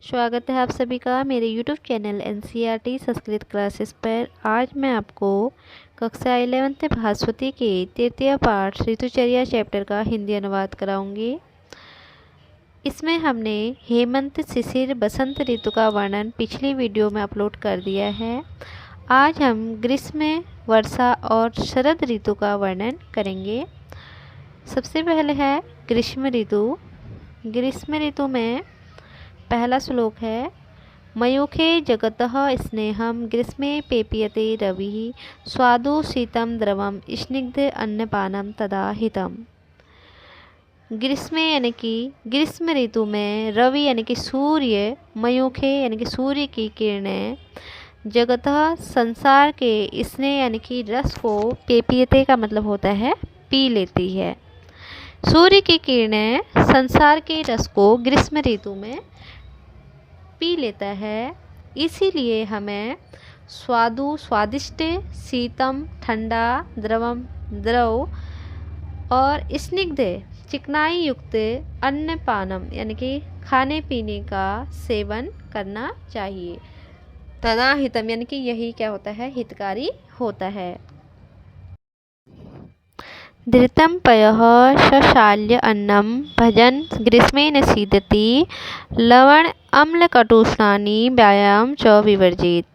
स्वागत है आप सभी का मेरे YouTube channel NCERT Sanskrit classes पर। आज मैं आपको कक्षा 11th भास्वती के तृतीय पाठ ऋतुचर्या चैप्टर का हिंदी अनुवाद कराऊंगी। इसमें हमने हेमंत, शिशिर, बसंत ऋतु का वर्णन पिछली वीडियो में अपलोड कर दिया है। आज हम ग्रीष्म, वर्षा और शरद ऋतु का वर्णन करेंगे। सबसे पहले है ग्रीष्म ऋतु। ग्रीष्म ऋतु में पहला श्लोक है मयूखे जगतः स्नेहम ग्रीष्मे पेपीयते रवि स्वादु शीतम द्रवम स्निग्ध अन्नपानम तदा हितम। ग्रीष्म यानी कि ग्रीष्म ऋतु में रवि यानी कि सूर्य, मयूखे यानी कि सूर्य की किरणें, जगतः संसार के, स्नेह यानी कि रस को, पेपीयते का मतलब होता है पी लेती है। सूर्य की किरणें संसार के रस को ग्रीष्म ऋतु में पी लेता है, इसीलिए हमें स्वादु स्वादिष्ट, शीतम ठंडा, द्रवम द्रव और स्निग्ध चिकनाई युक्त अन्न पानम यानी कि खाने पीने का सेवन करना चाहिए। तदा हितम यानी कि यही क्या होता है, हितकारी होता है। धृतं पयः शशाल्य अन्नं भजन ग्रीष्मे न सीदति लवण अम्ल कटुष्णानि व्यायाम च विवर्जित।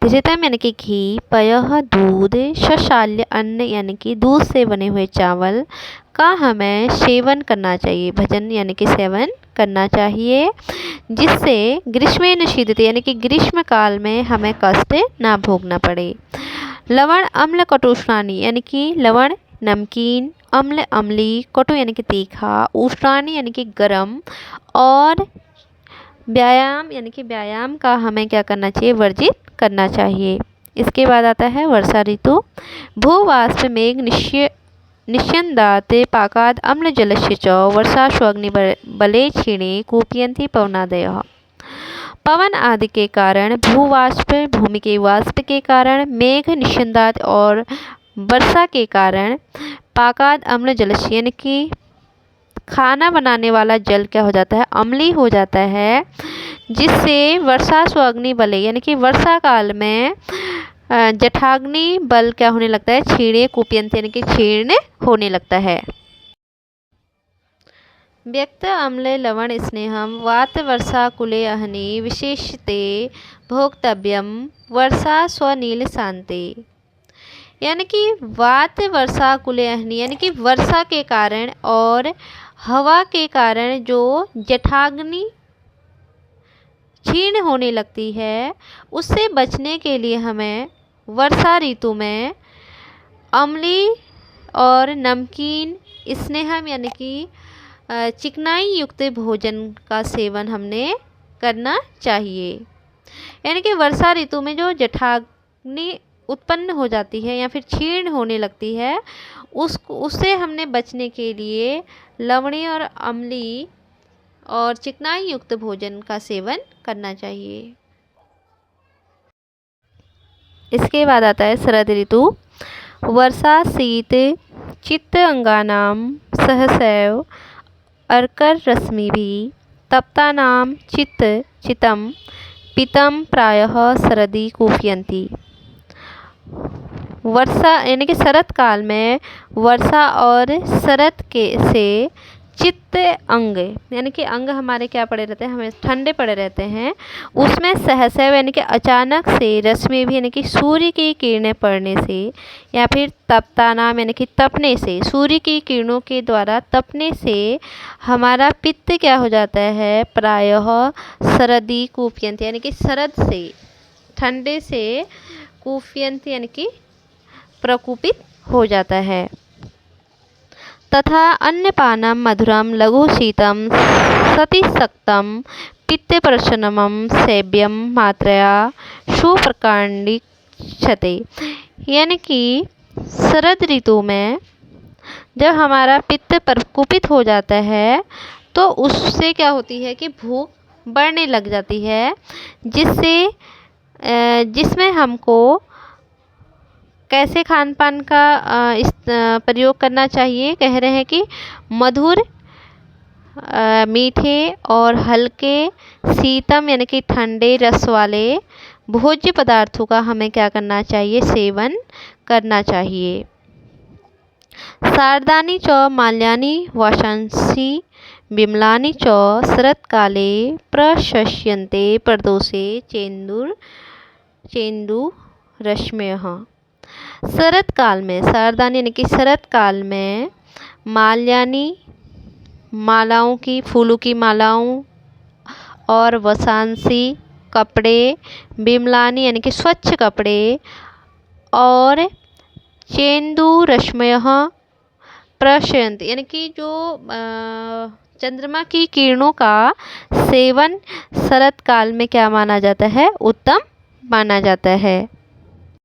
धृतम यानी कि घी, पयः दूध, शशाल्य अन्न यानी कि दूध से बने हुए चावल का हमें सेवन करना चाहिए, भजन यानी कि सेवन करना चाहिए, जिससे ग्रीष्मे न सीदति यानी कि ग्रीष्म काल में हमें कष्ट ना भोगना पड़े। लवण अम्ल कटुष्णानि यानी कि लवण नमकीन, अम्ल अम्ली, कटु यानी कि तीखा, उष्णानी यानी कि गर्म, और व्यायाम यानी कि व्यायाम का हमें क्या करना चाहिए, वर्जित करना चाहिए। इसके बाद आता है वर्षा ऋतु। भूवाष्प मेघ निष्यन्दात् पाकाद अम्ल जलस्य च वर्षाश्वग्नि बले क्षीणे कूपयन्ति पवनादयः। पवन आदि के कारण, भूवाष्प भूमि के वाष्प के कारण, मेघ निष्यन्दात् और वर्षा के कारण, पाकाद अम्ल जलस्य यानी कि खाना बनाने वाला जल क्या हो जाता है, अम्लीय हो जाता है, जिससे वर्षा स्वाग्नि बले यानी कि वर्षा काल में जठाग्नि बल क्या होने लगता है, क्षीणे कुपियंत यानी कि क्षीण होने लगता है। व्यक्त अम्ल लवण स्नेहम वात वर्षा कुले अहनि विशेषते भोक्तव्यम वर्षा स्वनील शांते। यानी कि वात वर्षा कुले अहनि यानी कि वर्षा के कारण और हवा के कारण जो जठाग्नि क्षीण होने लगती है, उससे बचने के लिए हमें वर्षा ऋतु में अम्ली और नमकीन, स्नेहम यानी कि चिकनाई युक्त भोजन का सेवन हमने करना चाहिए। यानी कि वर्षा ऋतु में जो जठाग्नि उत्पन्न हो जाती है या फिर क्षीण होने लगती है, उससे हमने बचने के लिए लवणीय और अम्ली और चिकनाई युक्त भोजन का सेवन करना चाहिए। इसके बाद आता है शरद ऋतु। वर्षा शीत चित्त अंगानां सहसैव अर्कर रश्मिभिः तप्तानां चित्तं पीतं प्रायः शरदि कूपयन्ति। वर्षा यानी कि शरद काल में वर्षा और शरद के से चित्त अंग यानी कि अंग हमारे क्या पड़े रहते हैं, हमें ठंडे पड़े रहते हैं, उसमें सहसैव यानी कि अचानक से, रश्मि भी यानी कि सूर्य की किरणें पड़ने से, या फिर तप्तानाम यानी कि तपने से, सूर्य की किरणों के द्वारा तपने से हमारा पित्त क्या हो जाता है, प्रायः शरदी कूपयंत यानी कि शरद से, ठंडे से, कूपयंत यानी कि प्रकुपित हो जाता है। तथा अन्नपानम मधुरम लघु शीतम सतिशक्तम पित्तप्रशमनम सेव्यम मात्रया सुप्रकांडिक्षते। यानी कि शरद ऋतु में जब हमारा पित्त प्रकुपित हो जाता है, तो उससे क्या होती है कि भूख बढ़ने लग जाती है, जिसमें हमको कैसे खान पान का प्रयोग करना चाहिए, कह रहे हैं कि मधुर मीठे और हल्के शीतम यानी कि ठंडे रस वाले भोज्य पदार्थों का हमें क्या करना चाहिए, सेवन करना चाहिए। शारदानी च माल्यानि वाशांसि विमलानि च शरत्काले प्रशस्यन्ते प्रदोषे चेन्दुरश्मयः। शरत काल में, शारदानी यानी कि शरत काल में, माल्यानी मालाओं की, फूलों की मालाओं, और वसांसी कपड़े, बिमलानी यानी कि स्वच्छ कपड़े, और चेंदू रश्मयः प्रशयंत यानी कि जो चंद्रमा की किरणों का सेवन शरत काल में क्या माना जाता है, उत्तम माना जाता है।